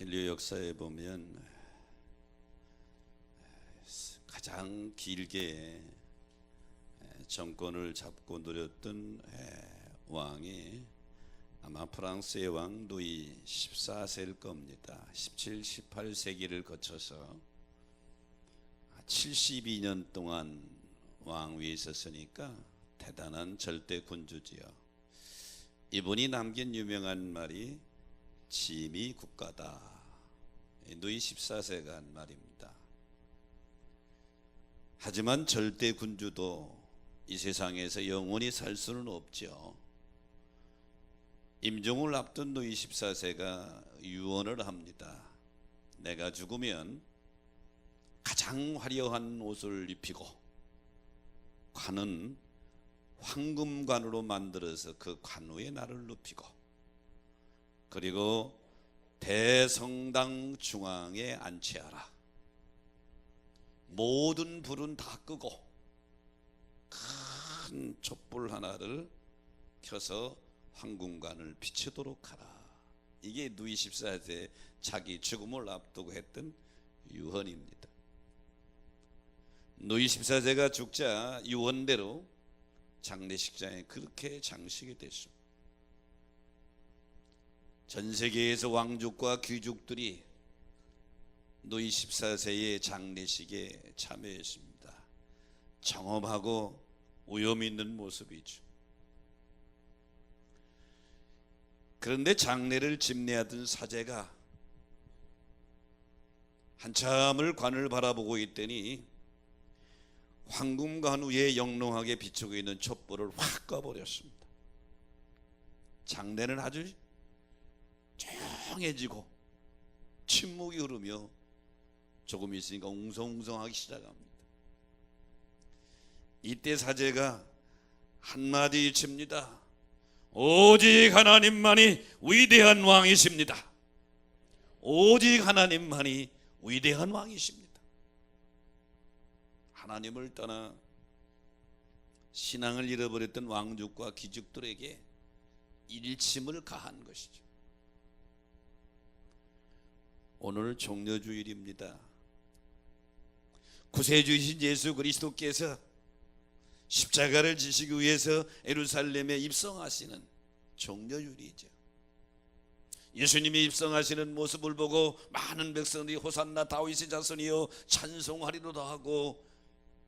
인류 역사에 보면 가장 길게 정권을 잡고 누렸던 왕이 아마 프랑스의 왕 루이 14세일 겁니다. 17, 18세기를 거쳐서 72년 동안 왕위에 있었으니까 대단한 절대 군주지요. 이분이 남긴 유명한 말이 짐이 국가다. 루이 14세가 한 말입니다. 하지만 절대 군주도 이 세상에서 영원히 살 수는 없죠. 임종을 앞둔 루이 14세가 유언을 합니다. 내가 죽으면 가장 화려한 옷을 입히고 관은 황금관으로 만들어서 그 관 위에 나를 눕히고, 그리고 대성당 중앙에 안치하라. 모든 불은 다 끄고 큰 촛불 하나를 켜서 황금관을 비추도록 하라. 이게 루이 14세 자기 죽음을 앞두고 했던 유언입니다. 루이 14세가 죽자 유언대로 장례식장에 그렇게 장식이 됐습니다. 전 세계에서 왕족과 귀족들이 루이 14세의 장례식에 참여했습니다. 정엄하고 오염 있는 모습이죠. 그런데 장례를 집례하던 사제가 한참을 관을 바라보고 있더니 황금관 위에 영롱하게 비추고 있는 촛불을 확 꺼버렸습니다. 장례는 아주 조용해지고 침묵이 흐르며 조금 있으니까 웅성웅성하기 시작합니다. 이때 사제가 한마디 칩니다. 오직 하나님만이 위대한 왕이십니다. 오직 하나님만이 위대한 왕이십니다. 하나님을 떠나 신앙을 잃어버렸던 왕족과 귀족들에게 일침을 가한 것이죠. 오늘 종려주일입니다. 구세주이신 예수 그리스도께서 십자가를 지시기 위해서 예루살렘에 입성하시는 종려주일이죠. 예수님이 입성하시는 모습을 보고 많은 백성들이 호산나 다윗의 자손이여 찬송하리로다 하고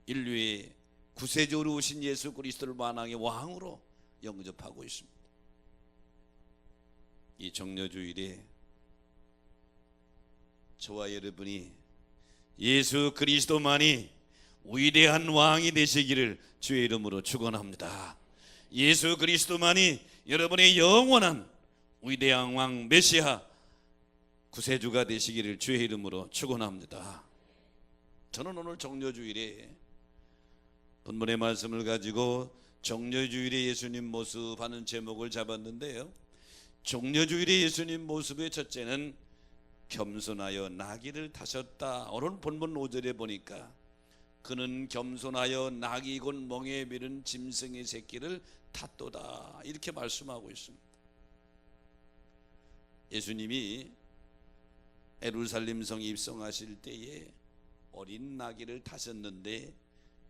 인류의 구세주로 오신 예수 그리스도를 만왕의 왕으로 영접하고 있습니다. 이 종려주일에 저와 여러분이 예수 그리스도만이 위대한 왕이 되시기를 주의 이름으로 축원합니다. 예수 그리스도만이 여러분의 영원한 위대한 왕 메시아 구세주가 되시기를 주의 이름으로 축원합니다. 저는 오늘 종려주일에 본문의 말씀을 가지고 종려주일에 예수님 모습 하는 제목을 잡았는데요, 종려주일에 예수님 모습의 첫째는 겸손하여 나귀를 타셨다. 오늘 본문 5절에 보니까 그는 겸손하여 나귀 곧 멍에 미는 짐승의 새끼를 탔도다, 이렇게 말씀하고 있습니다. 예수님이 예루살렘 성에 입성하실 때에 어린 나귀를 타셨는데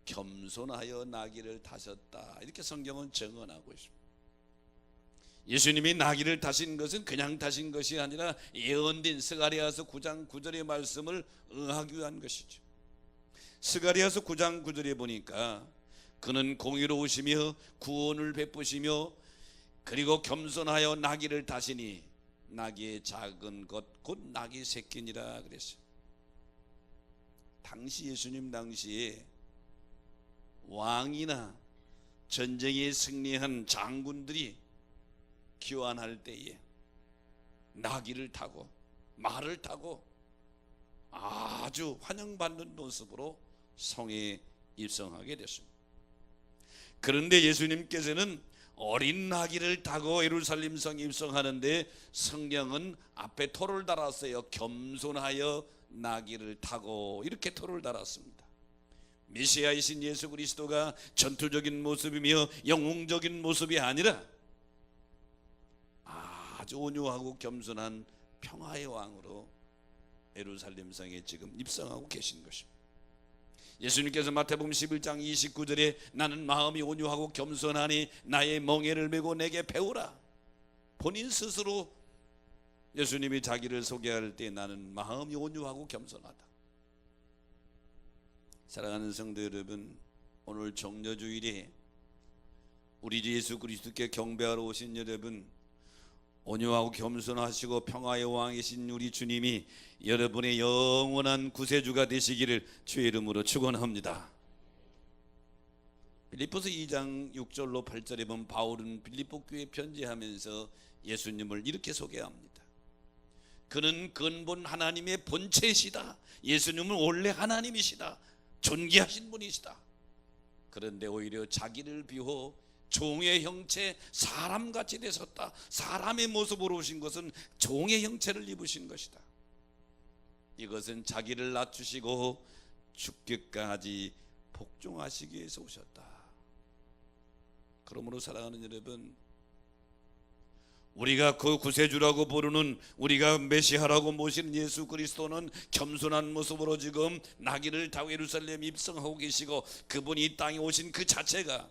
겸손하여 나귀를 타셨다, 이렇게 성경은 증언하고 있습니다. 예수님이 나귀를 타신 것은 그냥 타신 것이 아니라 예언된 스가랴서 9장 9절의 말씀을 응하기 위한 것이죠. 스가랴서 9장 9절에 보니까 그는 공의로우시며 구원을 베푸시며 그리고 겸손하여 나귀를 타시니 나귀의 작은 것 곧 나귀 새끼니라 그랬어요. 당시 예수님 당시에 왕이나 전쟁에 승리한 장군들이 귀환할 때에 나귀를 타고 말을 타고 아주 환영받는 모습으로 성에 입성하게 됐습니다. 그런데 예수님께서는 어린 나귀를 타고 예루살렘 성에 입성하는데 성경은 앞에 토를 달았어요. 겸손하여 나귀를 타고, 이렇게 토를 달았습니다. 메시아이신 예수 그리스도가 전투적인 모습이며 영웅적인 모습이 아니라 아주 온유하고 겸손한 평화의 왕으로 예루살렘 성에 지금 입성하고 계신 것입니다. 예수님께서 마태복음 11장 29절에 나는 마음이 온유하고 겸손하니 나의 멍에를 메고 내게 배우라. 본인 스스로 예수님이 자기를 소개할 때 나는 마음이 온유하고 겸손하다. 사랑하는 성도 여러분, 오늘 정료주일에 우리 주 예수 그리스도께 경배하러 오신 여러분, 온유하고 겸손하시고 평화의 왕이신 우리 주님이 여러분의 영원한 구세주가 되시기를 주의 이름으로 축원합니다. 빌립보서 2장 6절로 8절에 보면 바울은 빌립보 교회에 편지하면서 예수님을 이렇게 소개합니다. 그는 근본 하나님의 본체이시다. 예수님은 원래 하나님이시다. 존귀하신 분이시다. 그런데 오히려 자기를 비워 종의 형체 사람같이 되셨다. 사람의 모습으로 오신 것은 종의 형체를 입으신 것이다. 이것은 자기를 낮추시고 죽기까지 복종하시기 위해서 오셨다. 그러므로 사랑하는 여러분, 우리가 그 구세주라고 부르는, 우리가 메시아라고 모시는 예수 그리스도는 겸손한 모습으로 지금 나귀를 타고 예루살렘 입성하고 계시고, 그분이 이 땅에 오신 그 자체가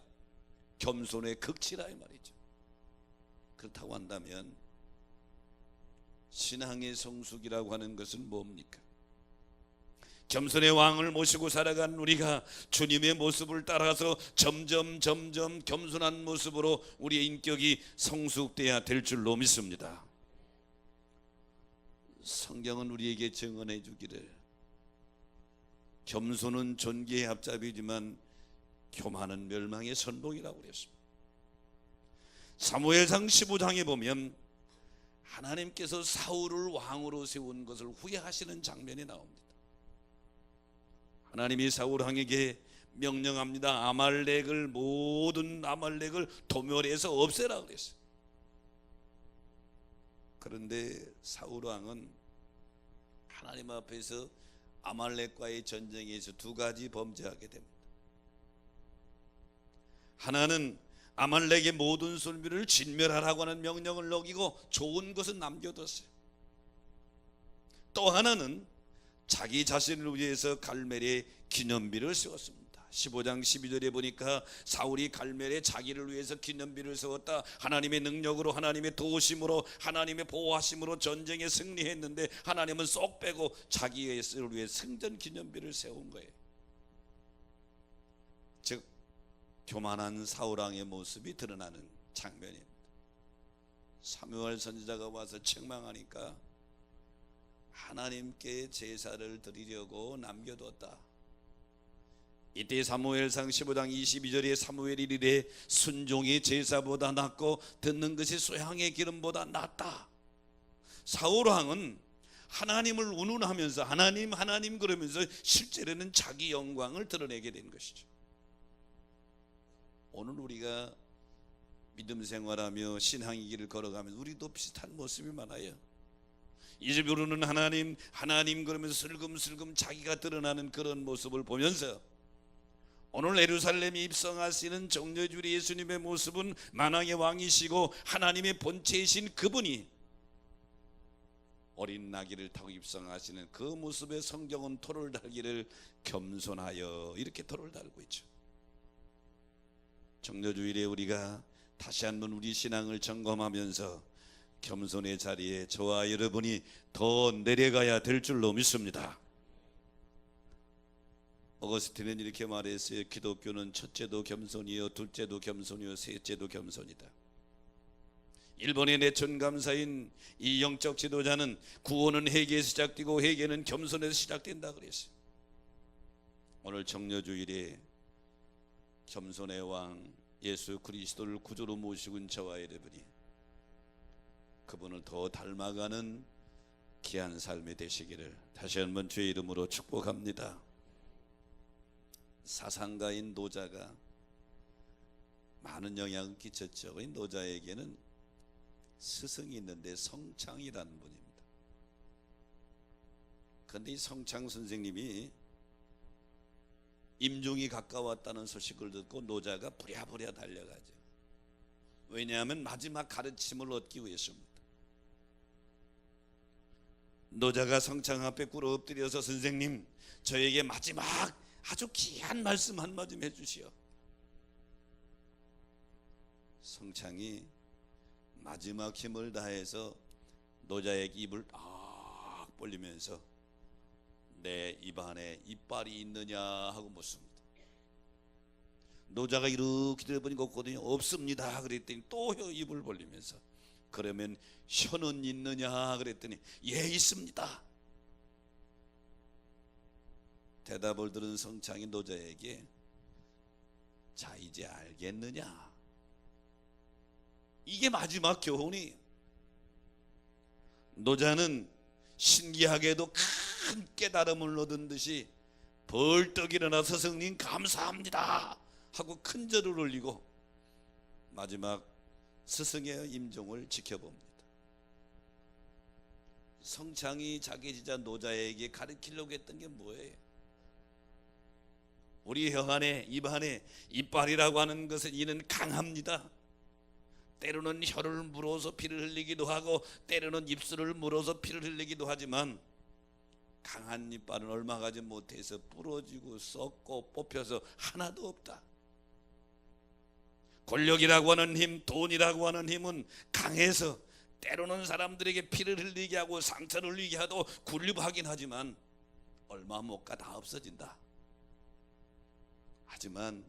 겸손의 극치라 이 말이죠. 그렇다고 한다면 신앙의 성숙이라고 하는 것은 뭡니까? 겸손의 왕을 모시고 살아간 우리가 주님의 모습을 따라서 점점 겸손한 모습으로 우리의 인격이 성숙돼야 될 줄로 믿습니다. 성경은 우리에게 증언해 주기를 겸손은 존귀의 앞잡이지만 교만은 멸망의 선봉이라고 그랬습니다. 사무엘상 15장에 보면 하나님께서 사울을 왕으로 세운 것을 후회하시는 장면이 나옵니다. 하나님이 사울 왕에게 명령합니다. 모든 아말렉을 도멸해서 없애라 그랬어요. 그런데 사울 왕은 하나님 앞에서 아말렉과의 전쟁에서 두 가지 범죄하게 됩니다. 하나는 아말렉의 모든 솔비를 진멸하라고 하는 명령을 어기고 좋은 것은 남겨뒀어요. 또 하나는 자기 자신을 위해서 갈멜에 기념비를 세웠습니다. 15장 12절에 보니까 사울이 갈멜에 자기를 위해서 기념비를 세웠다. 하나님의 능력으로, 하나님의 도우심으로, 하나님의 보호하심으로 전쟁에 승리했는데 하나님은 쏙 빼고 자기를 위해 승전 기념비를 세운 거예요. 즉 교만한 사울왕의 모습이 드러나는 장면입니다. 사무엘 선지자가 와서 책망하니까 하나님께 제사를 드리려고 남겨뒀다. 이때 사무엘상 15장 22절에 사무엘이 이르되 순종이 제사보다 낫고 듣는 것이 소향의 기름보다 낫다. 사울왕은 하나님을 운운하면서 하나님 그러면서 실제로는 자기 영광을 드러내게 된 것이죠. 오늘 우리가 믿음 생활하며 신앙의 길을 걸어가면 우리도 비슷한 모습이 많아요. 이제 부르는 하나님 그러면서 슬금슬금 자기가 드러나는 그런 모습을 보면서 오늘 예루살렘에 입성하시는 정죄주리 예수님의 모습은 만왕의 왕이시고 하나님의 본체이신 그분이 어린 나귀를 타고 입성하시는 그 모습에 성경은 토를 달기를 겸손하여 이렇게 토를 달고 있죠. 정죄주일에 우리가 다시 한번 우리 신앙을 점검하면서 겸손의 자리에 저와 여러분이 더 내려가야 될 줄로 믿습니다. 어거스틴은 이렇게 말했어요. 기독교는 첫째도 겸손이요, 둘째도 겸손이요, 셋째도 겸손이다. 일본의 내천감사인 이 영적 지도자는 구원은 회개에서 시작되고 회개는 겸손에서 시작된다 그랬어요. 오늘 정죄주일에 겸손의 왕 예수 그리스도를 구주로 모시고 있는 저와 여러분이 그분을 더 닮아가는 귀한 삶이 되시기를 다시 한번 주의 이름으로 축복합니다. 사상가인 노자가 많은 영향을 끼쳤죠. 이 노자에게는 스승이 있는데 성창이라는 분입니다. 그런데 이 성창 선생님이 임종이 가까웠다는 소식을 듣고 노자가 부랴부랴 달려가죠. 왜냐하면 마지막 가르침을 얻기 위해서입니다. 노자가 성창 앞에 꿇어 엎드려서 선생님, 저에게 마지막 아주 귀한 말씀 한마디 해주시오. 성창이 마지막 힘을 다해서 노자에게 입을 딱 벌리면서 내 입안에 이빨이 있느냐 하고 묻습니다. 노자가 이렇게 들어보니까 없거든요. 없습니다 그랬더니 또 입을 벌리면서 그러면 혀는 있느냐 그랬더니 예 있습니다. 대답을 들은 성창이 노자에게 자 이제 알겠느냐, 이게 마지막 교훈이. 노자는 신기하게도 큰 깨달음을 얻은 듯이 벌떡 일어나서 스승님 감사합니다 하고 큰 절을 올리고 마지막 스승의 임종을 지켜봅니다. 성창이 자기 제자 노자에게 가르치려고 했던 게 뭐예요? 우리 혀 안에 입 안에 이빨이라고 하는 것은 이는 강합니다. 때로는 혀를 물어서 피를 흘리기도 하고 때로는 입술을 물어서 피를 흘리기도 하지만 강한 이빨은 얼마 가지 못해서 부러지고 썩고 뽑혀서 하나도 없다. 권력이라고 하는 힘, 돈이라고 하는 힘은 강해서 때로는 사람들에게 피를 흘리게 하고 상처를 흘리게 하고 굴립하긴 하지만 얼마 못 가 다 없어진다. 하지만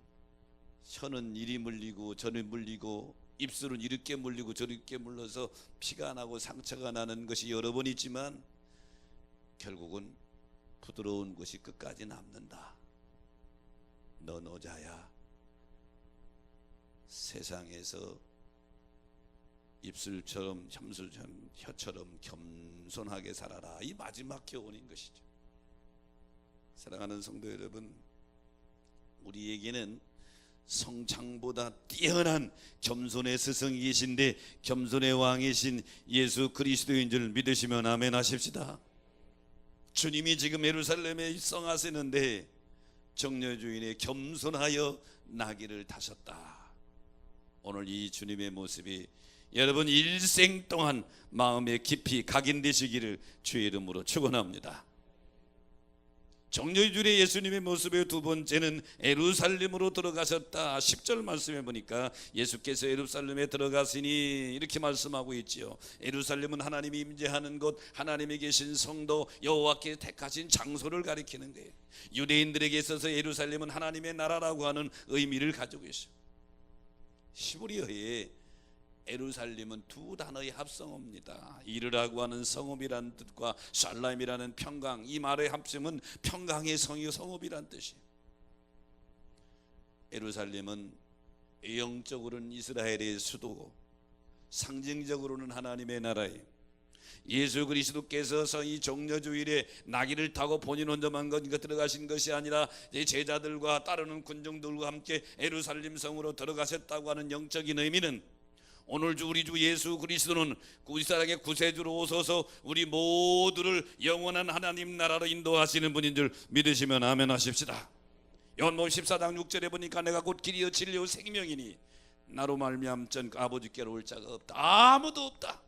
혀는 이리 물리고 저리 물리고 입술은 이렇게 물리고 저렇게 물러서 피가 나고 상처가 나는 것이 여러 번 있지만 결국은 부드러운 것이 끝까지 남는다. 너 노자야, 세상에서 입술처럼 혀처럼 겸손하게 살아라. 이 마지막 교훈인 것이죠. 사랑하는 성도 여러분, 우리에게는 성창보다 뛰어난 겸손의 스승이 계신데 겸손의 왕이신 예수 그리스도인 줄 믿으시면 아멘 하십시다. 주님이 지금 예루살렘에 입성하시는데 정녀주인의 겸손하여 나귀를 타셨다. 오늘 이 주님의 모습이 여러분 일생 동안 마음에 깊이 각인되시기를 주의 이름으로 축원합니다. 정녀주일의 예수님의 모습의 두 번째는 예루살렘으로 들어가셨다. 10절 말씀해 보니까 예수께서 예루살렘에 들어가시니 이렇게 말씀하고 있지요. 예루살렘은 하나님이 임재하는 곳, 하나님이 계신 성도, 여호와께 택하신 장소를 가리키는 거예요. 유대인들에게 있어서 예루살렘은 하나님의 나라라고 하는 의미를 가지고 있어요. 히브리어에 예루살렘은 두 단어의 합성어입니다. 이르라고 하는 성읍이라는 뜻과 살람이라는 평강, 이 말의 합성은 평강의 성이 성읍이란 뜻이에요. 예루살렘은 영적으로는 이스라엘의 수도고 상징적으로는 하나님의 나라예요. 예수 그리스도께서 이 종려주일에 나귀를 타고 본인 혼자만 들어가신 것이 아니라 제자들과 따르는 군중들과 함께 예루살렘 성으로 들어가셨다고 하는 영적인 의미는 오늘 우리 주 예수 그리스도는 우리 사랑의 구세주로 오셔서 우리 모두를 영원한 하나님 나라로 인도하시는 분인 줄 믿으시면 아멘 하십시다. 요한복음 14장 6절에 보니까 내가 곧 길이요 진리요 생명이니 나로 말미암전 아버지께로 올 자가 없다. 아무도 없다.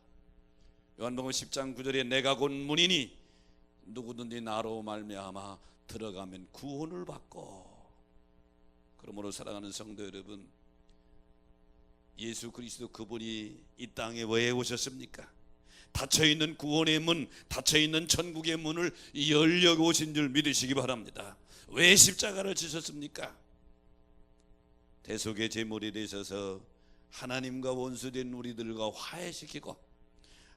요한복음 10장 9절에 내가 곧 문이니 누구든지 나로 말미암아 들어가면 구원을 받고. 그러므로 사랑하는 성도 여러분, 예수 그리스도 그분이 이 땅에 왜 오셨습니까? 닫혀있는 구원의 문, 닫혀있는 천국의 문을 열려고 오신 줄 믿으시기 바랍니다. 왜 십자가를 지셨습니까? 대속의 제물이 되셔서 하나님과 원수된 우리들과 화해시키고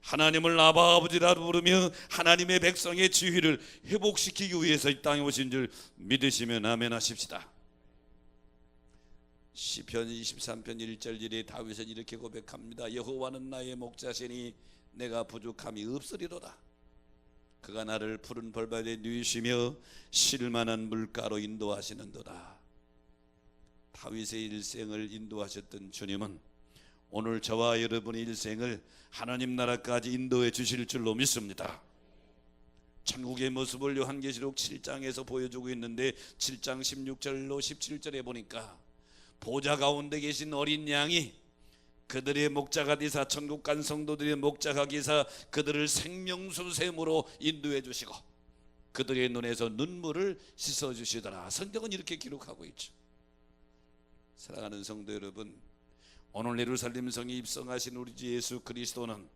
하나님을 아바 아버지라 부르며 하나님의 백성의 지위를 회복시키기 위해서 이 땅에 오신 줄 믿으시면 아멘 하십시다. 시편 23편 1절 1에 다윗은 이렇게 고백합니다. 여호와는 나의 목자시니 내가 부족함이 없으리로다. 그가 나를 푸른 벌밭에 누이시며 쉴만한 물가로 인도하시는도다. 다윗의 일생을 인도하셨던 주님은 오늘 저와 여러분의 일생을 하나님 나라까지 인도해 주실 줄로 믿습니다. 천국의 모습을 요한계시록 7장에서 보여주고 있는데 7장 16절로 17절에 보니까 보좌 가운데 계신 어린 양이 그들의 목자가 되사 천국 간 성도들의 목자가 되사 그들을 생명수 샘으로 인도해 주시고 그들의 눈에서 눈물을 씻어 주시더라. 성경은 이렇게 기록하고 있죠. 사랑하는 성도 여러분, 오늘 예루살렘 성에 입성하신 우리 주 예수 그리스도는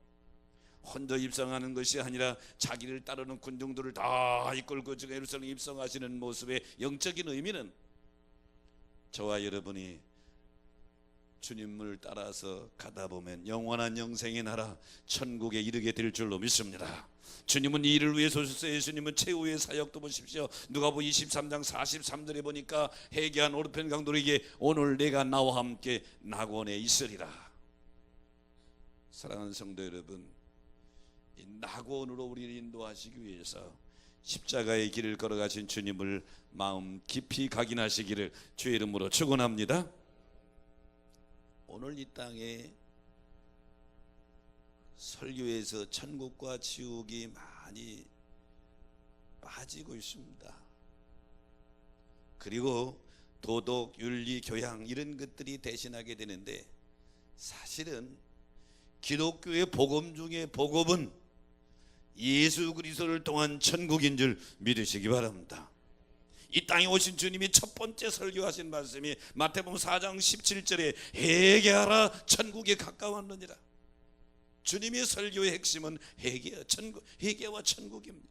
혼자 입성하는 것이 아니라 자기를 따르는 군중들을 다 이끌고 지금 예루살렘에 입성하시는 모습의 영적인 의미는 저와 여러분이 주님을 따라서 가다 보면 영원한 영생의 나라 천국에 이르게 될 줄로 믿습니다. 주님은 이 일을 위해서 오셨어요. 예수님은 최후의 사역도 보십시오. 누가복음 23장 43절에 보니까 회개한 오르편 강도에게 오늘 내가 나와 함께 낙원에 있으리라. 사랑하는 성도 여러분, 이 낙원으로 우리를 인도하시기 위해서 십자가의 길을 걸어가신 주님을 마음 깊이 각인하시기를 주의 이름으로 축원합니다. 오늘 이 땅에 설교에서 천국과 지옥이 많이 빠지고 있습니다. 그리고 도덕, 윤리, 교양 이런 것들이 대신하게 되는데, 사실은 기독교의 복음 중에 복음은 예수 그리스도를 통한 천국인 줄 믿으시기 바랍니다. 이 땅에 오신 주님이 첫 번째 설교하신 말씀이 마태복음 4장 17절에 회개하라 천국에 가까웠느니라. 주님의 설교의 핵심은 회개와 천국입니다.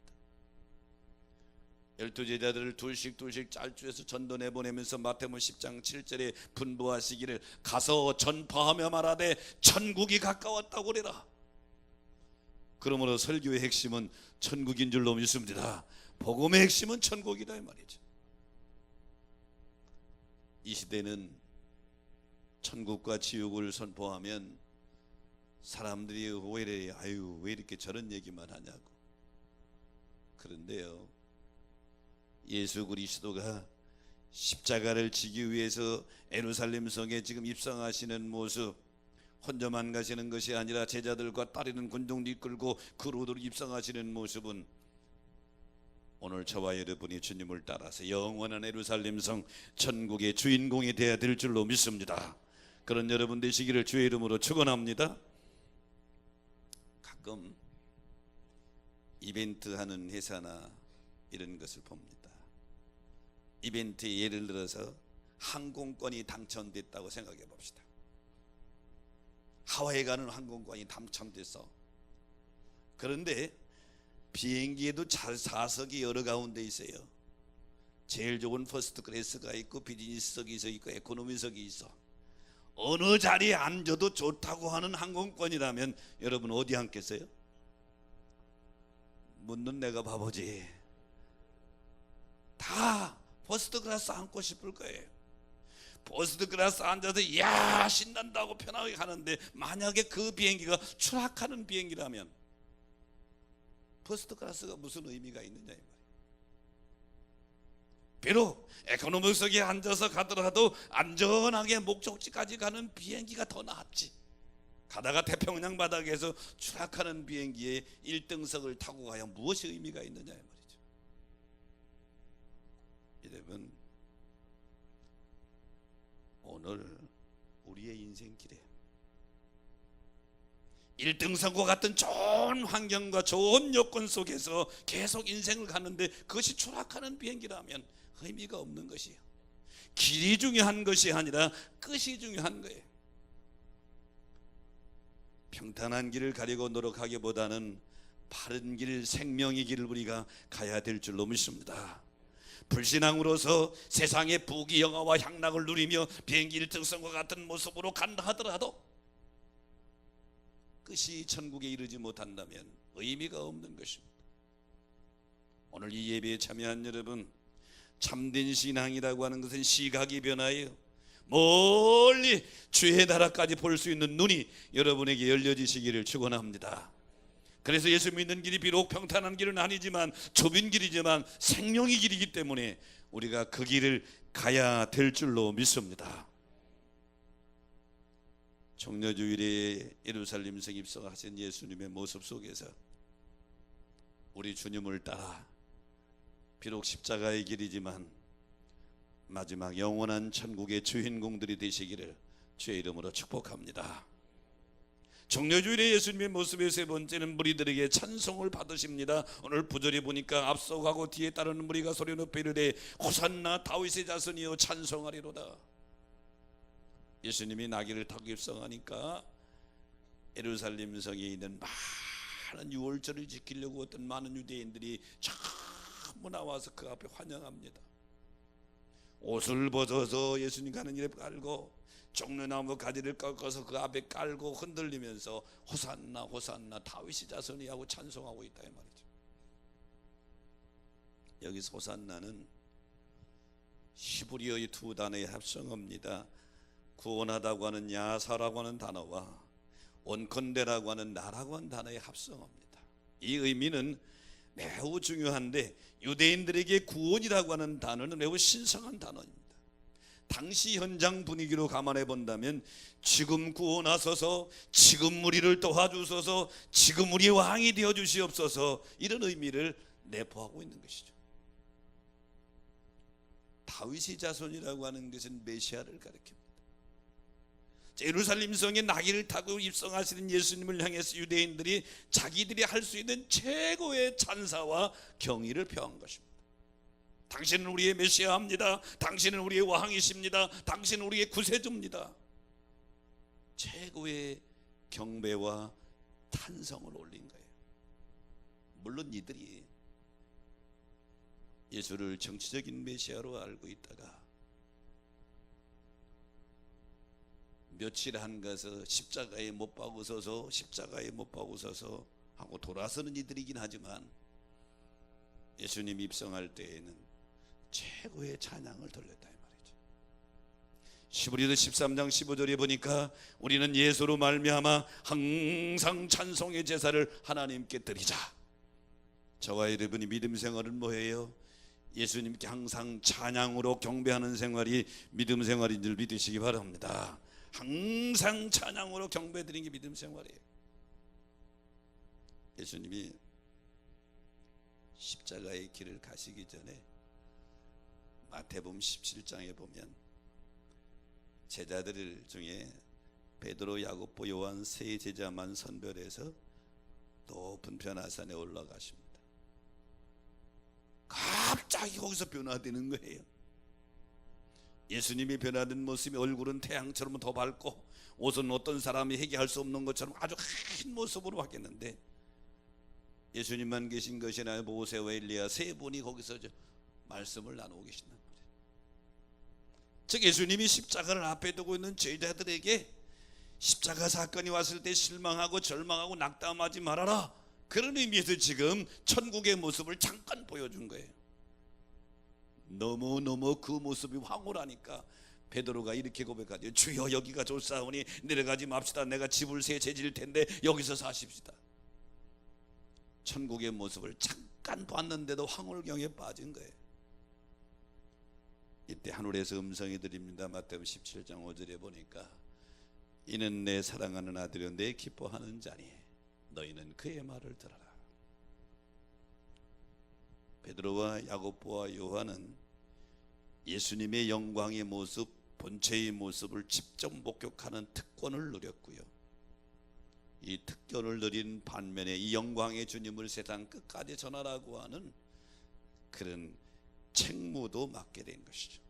12제자들을 둘씩 짤주에서 전도 내보내면서 마태복음 10장 7절에 분부하시기를 가서 전파하며 말하되 천국이 가까웠다고 그래라. 그러므로 설교의 핵심은 천국인 줄로 믿습니다. 복음의 핵심은 천국이다 이 말이죠. 이 시대는 천국과 지옥을 선포하면 사람들이 오해를 아유 왜 이렇게 저런 얘기만 하냐고. 그런데요, 예수 그리스도가 십자가를 지기 위해서 예루살렘 성에 지금 입성하시는 모습, 혼자만 가시는 것이 아니라 제자들과 따르는 군중도 이끌고 그로도 입성하시는 모습은 오늘 저와 여러분이 주님을 따라서 영원한 예루살렘 성 천국의 주인공이 되어야 될 줄로 믿습니다. 그런 여러분 되시기를 주의 이름으로 축원합니다. 가끔 이벤트 하는 회사나 이런 것을 봅니다. 이벤트에 예를 들어서 항공권이 당첨됐다고 생각해 봅시다. 하와이 가는 항공권이 당첨됐어. 그런데 비행기에도 좌석이 여러 가운데 있어요. 제일 좋은 퍼스트 클래스가 있고 비즈니스석이 있고 에코노미석이 있어. 어느 자리에 앉아도 좋다고 하는 항공권이라면 여러분 어디 앉겠어요? 묻는 내가 바보지. 다 퍼스트 클래스 앉고 싶을 거예요. 퍼스트 클래스 앉아서 야 신난다고 편하게 가는데 만약에 그 비행기가 추락하는 비행기라면 퍼스트 클래스가 무슨 의미가 있느냐 이 말이에요. 비록 에코노미석에 앉아서 가더라도 안전하게 목적지까지 가는 비행기가 더 낫지. 가다가 태평양 바닥에서 추락하는 비행기에 1등석을 타고 가야 무엇이 의미가 있느냐 이 말이죠. 여러분, 오늘 우리의 인생길에 1등석과 같은 좋은 환경과 좋은 여건 속에서 계속 인생을 가는데 그것이 추락하는 비행기라면 의미가 없는 것이에요. 길이 중요한 것이 아니라 끝이 중요한 거예요. 평탄한 길을 가려고 노력하기보다는 바른 길, 생명의 길을 우리가 가야 될 줄로 믿습니다. 불신앙으로서 세상의 부귀영화와 향락을 누리며 비행기 1등석과 같은 모습으로 간다 하더라도 끝이 천국에 이르지 못한다면 의미가 없는 것입니다. 오늘 이 예배에 참여한 여러분, 참된 신앙이라고 하는 것은 시각이 변화해요. 멀리 주의 나라까지 볼 수 있는 눈이 여러분에게 열려지시기를 축원합니다. 그래서 예수 믿는 길이 비록 평탄한 길은 아니지만 좁은 길이지만 생명의 길이기 때문에 우리가 그 길을 가야 될 줄로 믿습니다. 종려주일에 예루살렘 성 입성하신 예수님의 모습 속에서 우리 주님을 따라 비록 십자가의 길이지만 마지막 영원한 천국의 주인공들이 되시기를 주의 이름으로 축복합니다. 종려주일의 예수님의 모습의 세 번째는 무리들에게 찬송을 받으십니다. 오늘 구절에 보니까 앞서가고 뒤에 따르는 무리가 소리 높여 이르되 호산나 다윗의 자손이여 찬송하리로다. 예수님이 나귀를 타고 입성하니까 예루살렘 성에 있는 많은 유월절을 지키려고 어떤 많은 유대인들이 전부 나와서 그 앞에 환영합니다. 옷을 벗어서 예수님 가는 길에 깔고 종려나무 가지를 꺾어서 그 앞에 깔고 흔들리면서 호산나 호산나 다윗의 자손이 하고 찬송하고 있다 이 말이죠. 여기서 호산나는 히브리어의 두 단어의 합성어입니다. 구원하다고 하는 야사라고 하는 단어와 온컨대라고 하는 나라고 하는 단어의 합성어입니다. 이 의미는 매우 중요한데 유대인들에게 구원이라고 하는 단어는 매우 신성한 단어입니다. 당시 현장 분위기로 감안해 본다면 지금 구원하소서, 지금 우리를 도와주소서, 지금 우리의 왕이 되어 주시옵소서, 이런 의미를 내포하고 있는 것이죠. 다윗의 자손이라고 하는 것은 메시아를 가리킵니다. 예루살렘 성에 나귀를 타고 입성하시는 예수님을 향해서 유대인들이 자기들이 할 수 있는 최고의 찬사와 경의를 표한 것입니다. 당신은 우리의 메시아입니다. 당신은 우리의 왕이십니다. 당신은 우리의 구세주입니다. 최고의 경배와 찬성을 올린 거예요. 물론 이들이 예수를 정치적인 메시아로 알고 있다가 며칠 한가서 십자가에 못 박으소서 십자가에 못 박으소서 하고 돌아서는 이들이긴 하지만 예수님 입성할 때에는 최고의 찬양을 돌렸다 이 말이죠. 히브리서 13장 15절에 보니까 우리는 예수로 말미암아 항상 찬송의 제사를 하나님께 드리자. 저와 여러분이 믿음 생활은 뭐예요? 예수님께 항상 찬양으로 경배하는 생활이 믿음 생활인 줄 믿으시기 바랍니다. 항상 찬양으로 경배드리는 게 믿음 생활이에요. 예수님이 십자가의 길을 가시기 전에 마태복음 17장에 보면 제자들 중에 베드로, 야고보, 요한 세 제자만 선별해서 높은 변화산에 올라가십니다. 갑자기 거기서 변화되는 거예요. 예수님이 변화된 모습이 얼굴은 태양처럼 더 밝고 옷은 어떤 사람이 해결할 수 없는 것처럼 아주 큰 모습으로 바뀌었는데 예수님만 계신 것이 아니라 모세와 엘리야 세 분이 거기서 말씀을 나누고 계신단 말이에요. 즉 예수님이 십자가를 앞에 두고 있는 제자들에게 십자가 사건이 왔을 때 실망하고 절망하고 낙담하지 말아라, 그런 의미에서 지금 천국의 모습을 잠깐 보여준 거예요. 너무너무 그 모습이 황홀하니까 베드로가 이렇게 고백하죠. 주여 여기가 좋사오니 내려가지 맙시다. 내가 집을 새 재질 텐데 여기서 사십시다. 천국의 모습을 잠깐 봤는데도 황홀경에 빠진 거예요. 이때 하늘에서 음성이 들립니다. 마태복음 17장 5절에 보니까 이는 내 사랑하는 아들이요 내 기뻐하는 자니 너희는 그의 말을 들어라. 베드로와 야고보와 요한은 예수님의 영광의 모습, 본체의 모습을 직접 목격하는 특권을 누렸고요. 이 특권을 누린 반면에 이 영광의 주님을 세상 끝까지 전하라고 하는 그런 책무도 맡게 된 것이죠.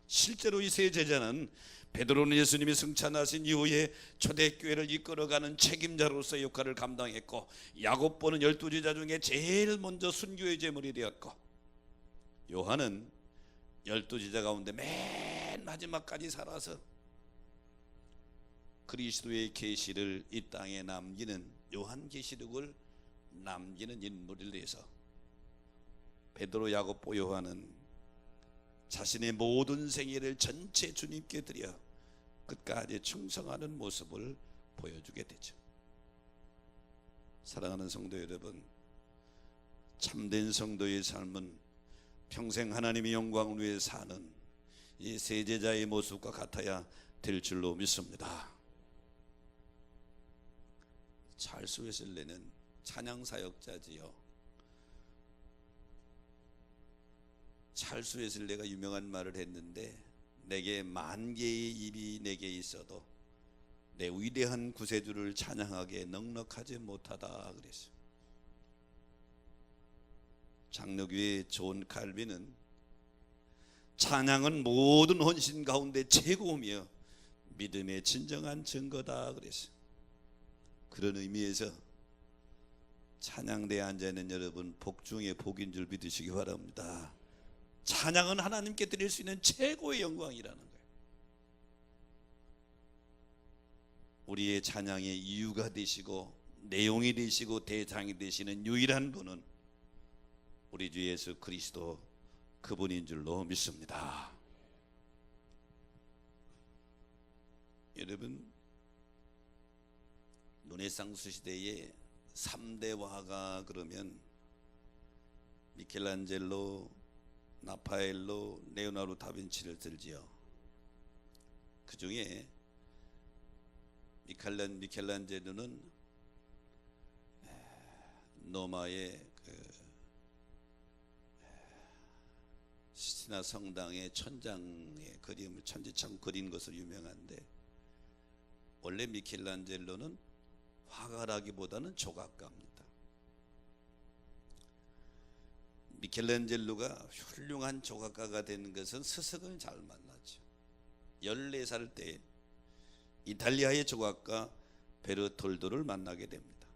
실제로 이 세 제자는 베드로는 예수님이 승천하신 이후에 초대교회를 이끌어가는 책임자로서의 역할을 감당했고, 야고보는 12제자 중에 제일 먼저 순교의 제물이 되었고, 요한은 12제자 가운데 맨 마지막까지 살아서 그리스도의 계시를 이 땅에 남기는, 요한계시록을 남기는 인물을 위해서 베드로, 야고보, 요한은 자신의 모든 생애를 전체 주님께 드려 끝까지 충성하는 모습을 보여주게 되죠. 사랑하는 성도 여러분, 참된 성도의 삶은 평생 하나님의 영광을 위해 사는 이 세 제자의 모습과 같아야 될 줄로 믿습니다. 찰스 웨슬리는 찬양 사역자지요. 찰스 웨슬리가 유명한 말을 했는데, 내게 만 개의 입이 내게 있어도 내 위대한 구세주를 찬양하기에 넉넉하지 못하다 그랬어요. 장로교의 존 칼빈은 찬양은 모든 헌신 가운데 최고이며 믿음의 진정한 증거다 그랬어요. 그런 의미에서 찬양대에 앉아있는 여러분, 복 중에 복인 줄 믿으시기 바랍니다. 찬양은 하나님께 드릴 수 있는 최고의 영광이라는 거예요. 우리의 찬양의 이유가 되시고 내용이 되시고 대상이 되시는 유일한 분은 우리 주 예수 그리스도 그분인 줄로 믿습니다. 여러분, 르네상스 시대에 3대 화가 그러면 미켈란젤로, 라파엘로, 레오나르도 다빈치를 들지요. 그 중에 미켈란젤로는 로마의 시스티나 성당의 천장의 그림을 천지창 그린 것으로 유명한데, 원래 미켈란젤로는 화가라기보다는 조각가입니다. 미켈란젤로가 훌륭한 조각가가 되는 것은 스승을 잘 만났죠. 14살 때 이탈리아의 조각가 베르톨도를 만나게 됩니다.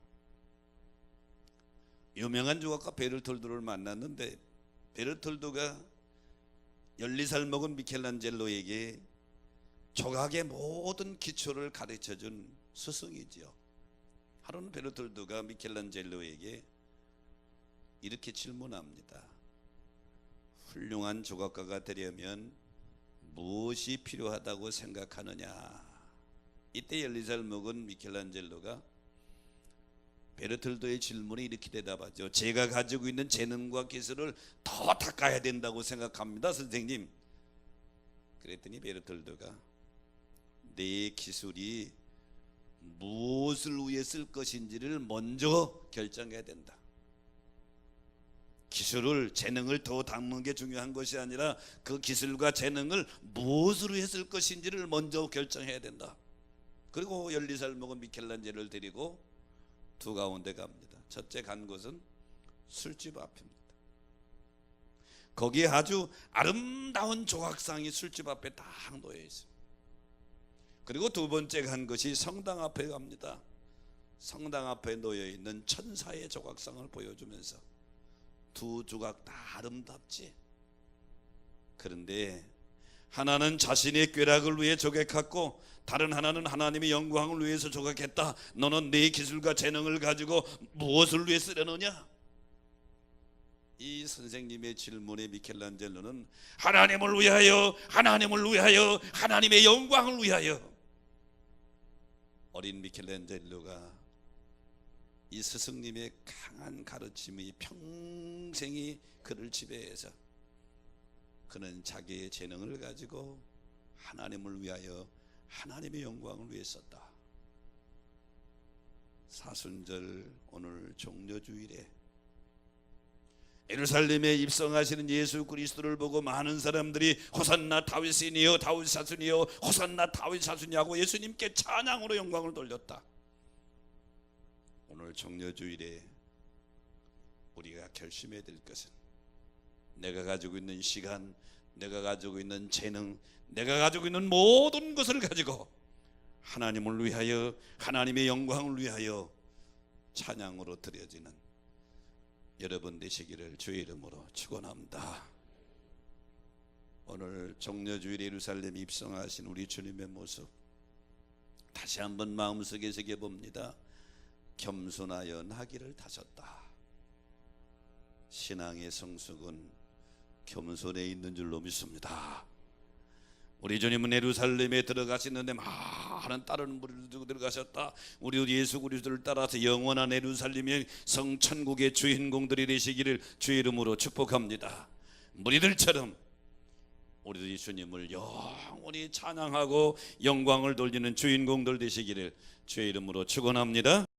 유명한 조각가 베르톨도를 만났는데, 베르톨도가 14살 먹은 미켈란젤로에게 조각의 모든 기초를 가르쳐준 스승이지요. 하루는 베르톨도가 미켈란젤로에게 이렇게 질문합니다. 훌륭한 조각가가 되려면 무엇이 필요하다고 생각하느냐? 이때 14살 먹은 미켈란젤로가 베르톨도의 질문에 이렇게 대답하죠. 제가 가지고 있는 재능과 기술을 더 닦아야 된다고 생각합니다, 선생님. 그랬더니 베르톨도가 내 기술이 무엇을 위해 쓸 것인지를 먼저 결정해야 된다. 기술을, 재능을 더 닦는 게 중요한 것이 아니라 그 기술과 재능을 무엇으로 위해 쓸 것인지를 먼저 결정해야 된다. 그리고 14살 먹은 미켈란젤로를 데리고 두 가운데 갑니다. 첫째 간 곳은 술집 앞입니다. 거기에 아주 아름다운 조각상이 술집 앞에 딱 놓여 있어요. 그리고 두 번째 간 것이 성당 앞에 갑니다. 성당 앞에 놓여 있는 천사의 조각상을 보여주면서 두 조각 다 아름답지. 그런데 하나는 자신의 꾀락을 위해 조각했고 다른 하나는 하나님의 영광을 위해서 조각했다. 너는 네 기술과 재능을 가지고 무엇을 위해 쓰려느냐? 이 선생님의 질문에 미켈란젤로는 하나님을 위하여, 하나님을 위하여, 하나님의 영광을 위하여. 어린 미켈란젤로가 이 스승님의 강한 가르침이 평생이 그를 지배해서 그는 자기의 재능을 가지고 하나님을 위하여, 하나님의 영광을 위해 썼다. 사순절 오늘 종려주일에 예루살렘에 입성하시는 예수 그리스도를 보고 많은 사람들이 호산나 다윗이니요, 다윗 사순이요, 호산나 다윗 사순이하고 예수님께 찬양으로 영광을 돌렸다. 오늘 종려주일에 우리가 결심해야 될 것은 내가 가지고 있는 시간, 내가 가지고 있는 재능, 내가 가지고 있는 모든 것을 가지고 하나님을 위하여, 하나님의 영광을 위하여 찬양으로 드려지는 여러분 되시기를 주의 이름으로 축원합니다. 오늘 종려주일에 예루살렘 입성하신 우리 주님의 모습 다시 한번 마음속에 새겨봅니다. 겸손하여 나귀를 타셨다. 신앙의 성숙은 겸손에 있는 줄로 믿습니다. 우리 주님은 예루살렘에 들어가시는데 많은 다른 무리를 두고 들어가셨다. 우리 예수 그리스도를 따라서 영원한 예루살렘의 성천국의 주인공들이 되시기를 주의 이름으로 축복합니다. 무리들처럼 우리도 이 주님을 영원히 찬양하고 영광을 돌리는 주인공들 되시기를 주의 이름으로 축원합니다.